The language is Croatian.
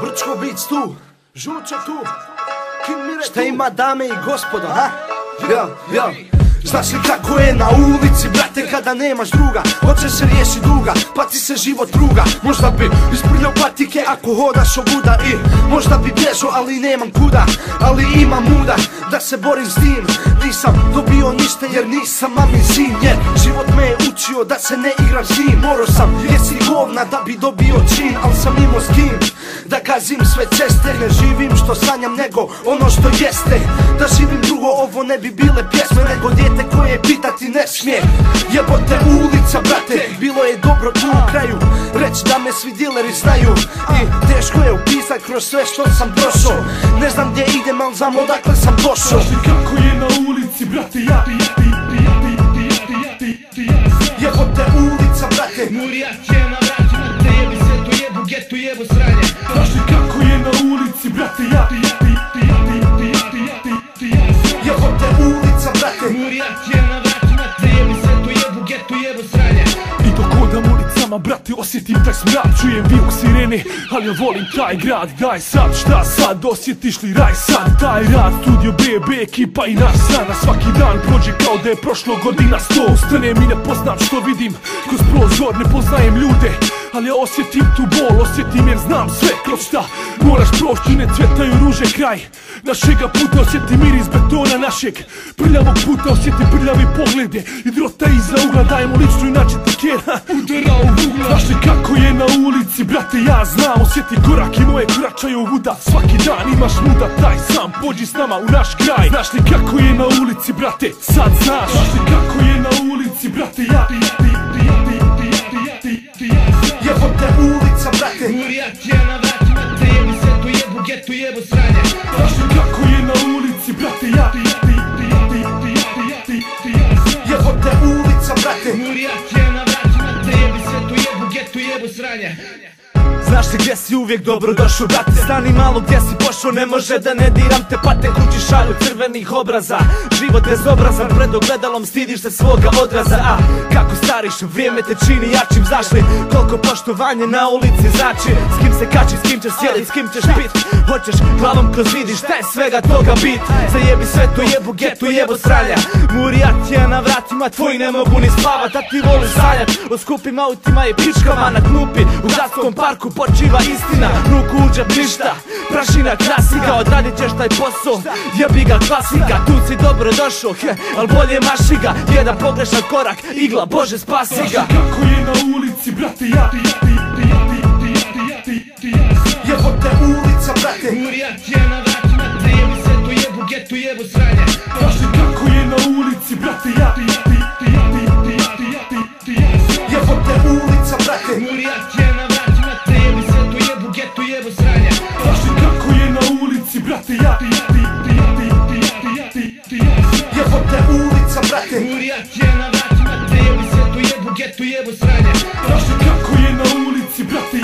Brčko Beats tu, Žuča tu, šta ima dame i gospodo, ha? Znaš li kako je na ulici, brate, kada nemaš druga? Hoćeš se riješi duga, pa ti se život ruga. Možda bi isprljao patike ako hodaš ovuda i možda bi bježao, ali nemam kuda. Ali imam muda da se borim s tim. Nisam dobio ništa jer nisam mamin sin, jer život me je učio da se ne igram s njim. Morao sam jesi govna da bi dobio čin, al sam imao s kim da gazim sve ceste. Ne živim što sanjam nego ono što jeste. Da živim drugo ovo ne bi bile pjesme, nego dijete koje pitati ne smije. Jebote ulica, brate, bilo je dobro tu u kraju. Reć da me svi dileri znaju i teško je upisat kroz sve što sam prošao. Ne znam gdje idem, al znam odakle sam došao. Znaš li kako je na ulici, brate, Jebote ulica, brate, Murijat je na vratima, te jebi se tu jebu, getu jebu sranje. Znaš li kako je na ulici, brate, jebote ulica, brate, Murijat je na vratima, te jebi se tu jebu, getu jebu sranje. I dok hodam ulicama, brate, osjetim taj smrad. Čujem vijuk sirene, ali ja volim taj grad. Daj sad, šta sad, osjetiš li raj sad? Taj rad, studio BB, ekipa i naš san. A svaki dan prođe kao da je prošlo godina 100. Ustanem i ne poznam što vidim kroz prozor, ne poznajem ljude, ali ja osjetim tu bol, osjetim jer znam sve kroz šta moraš proći, ne cvjetaju ruže kraj našega puta. Osjetim miris betona našeg prljavog puta, osjetim prljavi poglede i drota iza ugla. Dajemo ličnu inače ti kjera udara u ugla. Znaš li kako je na ulici, brate, ja znam. Osjeti korak i moje koračaju vuda. Svaki dan imaš muda, taj sam, pođi s nama u naš kraj. Znaš li kako je na ulici, brate, sad znaš. Znaš li kako je na ulici, brate, jebote ulica, brate, Murijat je na vratima, te jebi se tu jebu, getu jebu sranje. Znaš li kako je na ulici, brate, jebote ulica, brate, Murijat je na vratima, te jebi se tu jebu, getu jebu sranje. Znaš li gdje si uvijek dobro došao, brate, stani malo gdje si pošao. Ne može da ne diram te pate, kući šalju crvenih obraza. Život bezobrazan, pred ogledalom stidiš se svoga odraza. A kako stariš, vrijeme te čini jačim. Znaš li koliko poštovanje na ulici znači? S kim se kači, s kim ćeš sjedit, s kim ćeš pit. Hoćeš glavom kroz vidiš, šta je svega toga bit. Zajebi sve to jebu, getu jebu sranja. Murijat je na vratima, tvoji ne mogu ni spavat, a ti voliš sanjat o skupim autima i pičkama na klupi. U gradskom parku počiva istina, ruku u džep ništa, prašina klasika. Odradit ćeš taj posao, jebi ga klasika. Tu si dobro došao, al bolje maši ga. Jedan pogrešan korak, igla, Bože spasi ga. Znaš li kako je na ulici, brate, Jebote ulica, brate, Murijat je na vratima, te jebi se tu jebu, getu jebu sranje. Znaš li kako je na ulici, brate, jebote ulica, brate, Murijat je na vratima, te jebi se tu jebu, getu jebu sranje. Znaš li kako je na ulici, brate, jebote ulica, brate, Murijat je na vratima, te jebi se tu jebu, getu jebu sranje. Znaš li kako je na ulici, brate,